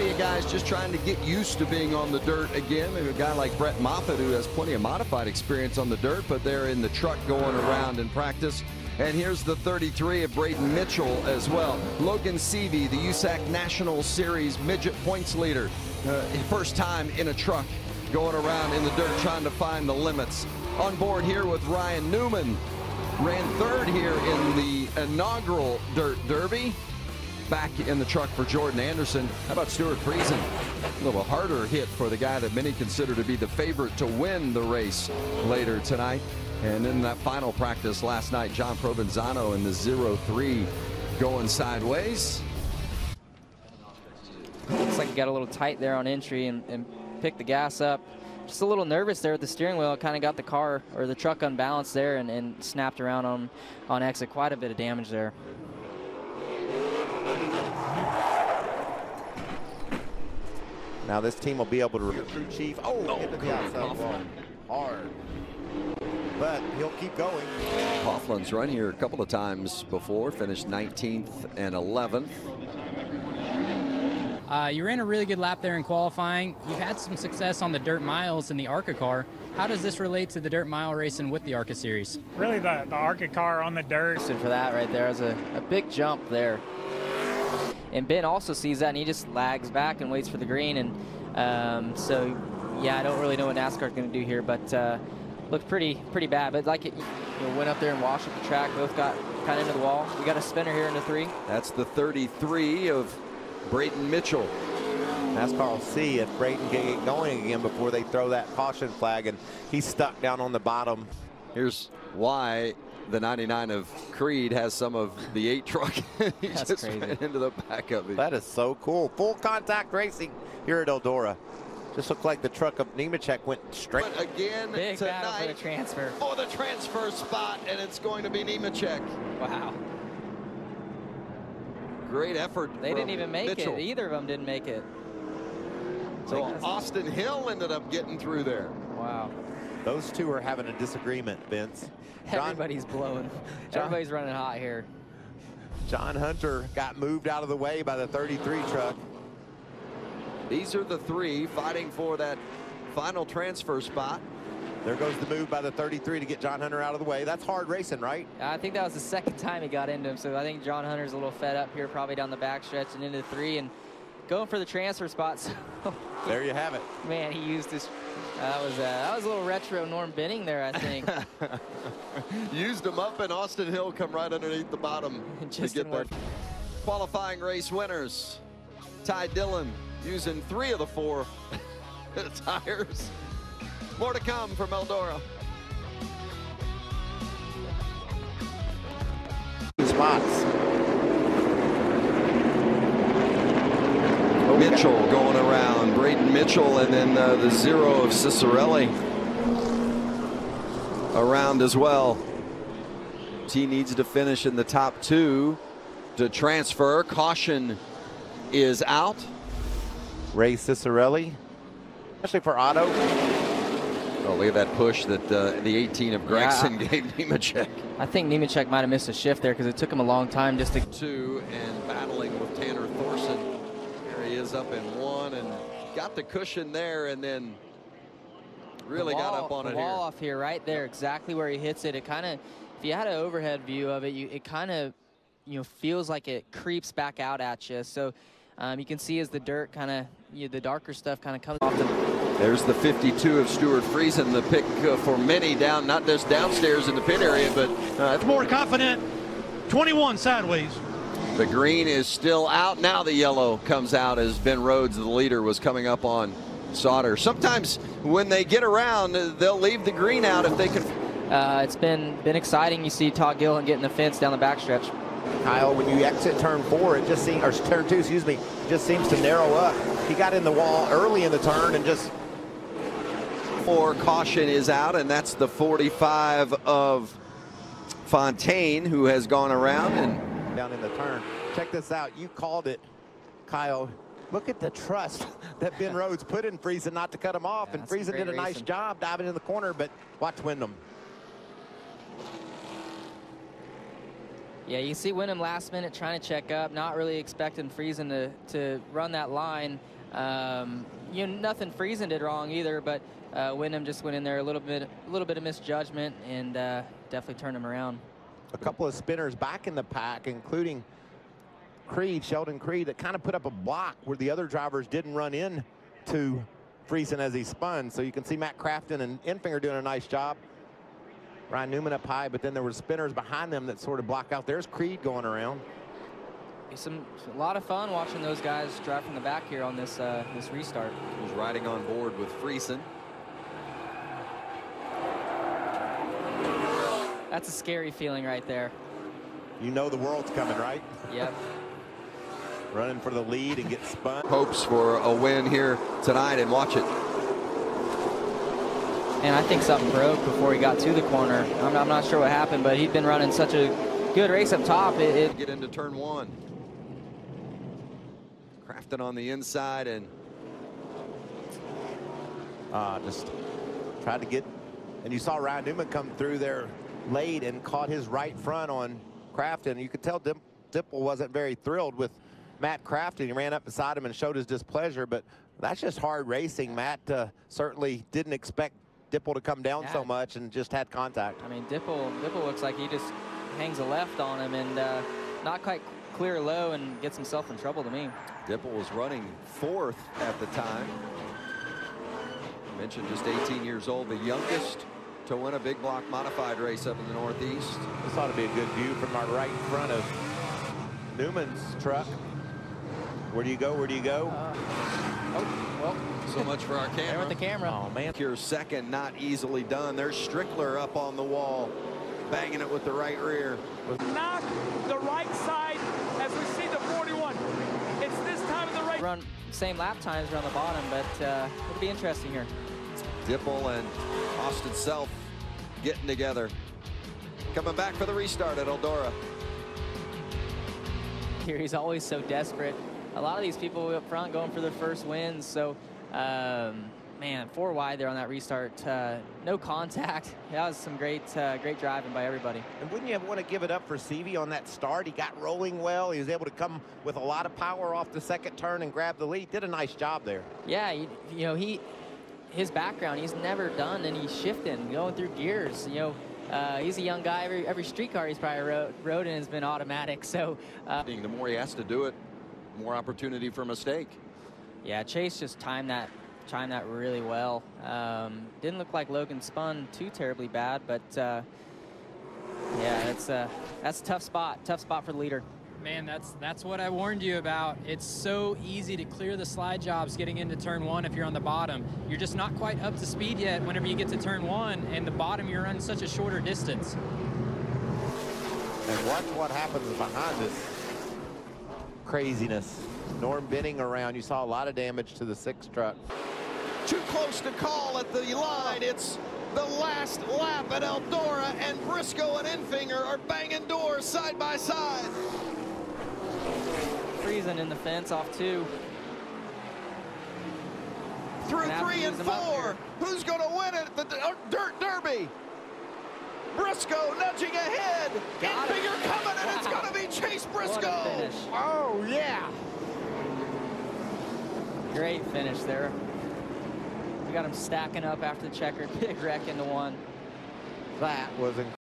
variety of guys just trying to get used to being on the dirt again. Maybe a guy like Brett Moffitt, who has plenty of modified experience on the dirt, but they're in the truck going around in practice. And here's the 33 of Braden Mitchell as well. Logan Seavey, the USAC National Series midget points leader. First time in a truck going around in the dirt trying to find the limits. On board here with Ryan Newman. Ran third here in the inaugural Dirt Derby. Back in the truck for Jordan Anderson. How about Stuart Friesen? A little harder hit for the guy that many consider to be the favorite to win the race later tonight. And in that final practice last night, John Provenzano in the 0-3 going sideways. Looks like he got a little tight there on entry and picked the gas up. Just a little nervous there with the steering wheel. Kind of got the car or the truck unbalanced there and snapped around on exit. Quite a bit of damage there. Now this team will be able to recruit Chief. Into the outside wall. Hard. But he'll keep going. Coughlin's run here a couple of times before, finished 19th and 11th. You ran a really good lap there in qualifying. You've had some success on the dirt miles in the ARCA car. How does this relate to the dirt mile racing with the ARCA series? Really, the ARCA car on the dirt. For that right there is a big jump there. And Ben also sees that, and he just lags back and waits for the green. And so, yeah, I don't really know what NASCAR is going to do here, but looked pretty bad. But like it went up there and washed up the track. Both got kind of into the wall. We got a spinner here in the 3. That's the 33 of Braden Mitchell. NASCAR will see if Braden can get going again before they throw that caution flag, and he's stuck down on the bottom. Here's why the 99 of Creed has some of the 8 truck. He That's just crazy. ran into the back of it. That is so cool. Full contact racing here at Eldora. Just looked like the truck of Nemechek went straight. But again Big battle for the tonight transfer. for the transfer spot, and it's going to be Nemechek. Wow. Great effort. They didn't even make Mitchell. it. Either of them didn't make it. So Austin Hill ended up getting through there. Wow. Those two are having a disagreement, Vince. Everybody's blowing. Everybody's running hot here. John Hunter got moved out of the way by the 33 truck. These are the 3 fighting for that final transfer spot. There goes the move by the 33 to get John Hunter out of the way. That's hard racing, right? I think that was the second time he got into him, so I think John Hunter's a little fed up here, probably down the backstretch and into the 3 and going for the transfer spot. So there you have it. Man, he used his. That was a little retro Norm Benning there, I think. Used him up, and Austin Hill come right underneath the bottom Just to get that. Qualifying race winners. Ty Dillon using 3 of the 4 tires. More to come from Eldora. Spots. Mitchell going around, Braden Mitchell, and then the 0 of Cicerelli around as well. He needs to finish in the top 2 to transfer. Caution is out. Ray Cicerelli, especially for Otto. Oh, look at that push that the 18 of Gregson gave Nemechek. I think Nemechek might have missed a shift there because it took him a long time just to. 2 and battling with Tanner Thorson. Here he is up in 1 and got the cushion there, and then really got up on it here. The wall off here, right there, exactly where he hits it. It kind of, if you had an overhead view of it, it kind of, feels like it creeps back out at you. So you can see as the dirt kind of, the darker stuff kind of comes off the. There's the 52 of Stuart Friesen, the pick for many down, not just downstairs in the pit area, but more confident. 21 sideways. The green is still out. Now the yellow comes out as Ben Rhodes, the leader, was coming up on Sauter. Sometimes when they get around, they'll leave the green out if they can. It's been exciting. You see Todd Gillen getting the fence down the backstretch. Kyle, when you exit turn 4, it just seems, or turn 2, excuse me, just seems to narrow up. He got in the wall early in the turn and just. 4 caution is out, and that's the 45 of Fontaine, who has gone around and down in the turn. Check this out. You called it, Kyle. Look at the trust that Ben Rhodes put in Friesen not to cut him off, and Friesen did a nice job diving in the corner, but watch Wyndham. Yeah, you see Wyndham last minute trying to check up, not really expecting Friesen to run that line. You know, nothing Friesen did wrong either, but Wyndham just went in there a little bit of misjudgment and definitely turned him around. A couple of spinners back in the pack, including Sheldon Creed, that kind of put up a block where the other drivers didn't run in to Friesen as he spun. So you can see Matt Crafton and Enfinger doing a nice job. Ryan Newman up high, but then there were spinners behind them that sort of block out. There's Creed going around. A lot of fun watching those guys drive from the back here on this this restart. He's riding on board with Friesen. That's a scary feeling right there. You know the world's coming, right? Yep. Running for the lead and get spun. Hopes for a win here tonight, and watch it. And I think something broke before he got to the corner. I'm not sure what happened, but he'd been running such a good race up top. Get into turn one. Crafton on the inside and just tried to get, and you saw Ryan Newman come through there late and caught his right front on Crafton. You could tell Dipple wasn't very thrilled with Matt Crafton. He ran up beside him and showed his displeasure, but that's just hard racing. Matt certainly didn't expect Dipple to come down so much and just had contact. I mean, Dipple looks like he just hangs a left on him and not quite clear low and gets himself in trouble to me. Dipple was running 4th at the time. I mentioned just 18 years old, the youngest to win a big block modified race up in the Northeast. This ought to be a good view from our right front of Newman's truck. Where do you go? Where do you go? Oh, well. So much for our camera. There with the camera. Oh, man. Here's second, not easily done. There's Strickler up on the wall, banging it with the right rear. Knock the right side as we see the 41. It's this time of the race. Run same lap times around the bottom, but it'll be interesting here. Dipple and Austin Self getting together. Coming back for the restart at Eldora. Here he's always so desperate. A lot of these people up front going for their first wins, so man, 4 wide there on that restart. No contact. That was some great driving by everybody. And wouldn't you want to give it up for Seavey on that start? He got rolling well. He was able to come with a lot of power off the second turn and grab the lead. Did a nice job there. Yeah, you know, his background, he's never done any shifting, going through gears. You know, he's a young guy. Every street car he's probably rode in has been automatic. So The more he has to do it, more opportunity for mistake. yeah, Chase just timed that really well. Didn't look like Logan spun too terribly bad, but yeah, that's a tough spot for the leader. Man, that's what I warned you about. It's so easy to clear the slide jobs getting into turn 1 if you're on the bottom. You're just not quite up to speed yet whenever you get to turn 1, and the bottom you're running such a shorter distance. And watch what happens behind this craziness. Norm Benning around. You saw a lot of damage to the 6 truck. Too close to call at the line. It's the last lap at Eldora, and Briscoe and Enfinger are banging doors side by side. Friesen in the fence off 2. Through 3 and 4. Who's going to win it at the Dirt Derby? Briscoe nudging ahead. Enfinger coming, and it's going to be Chase Briscoe. What a finish. Oh, yeah. Great finish there. We got him stacking up after the checkered big wreck into 1. That was incredible.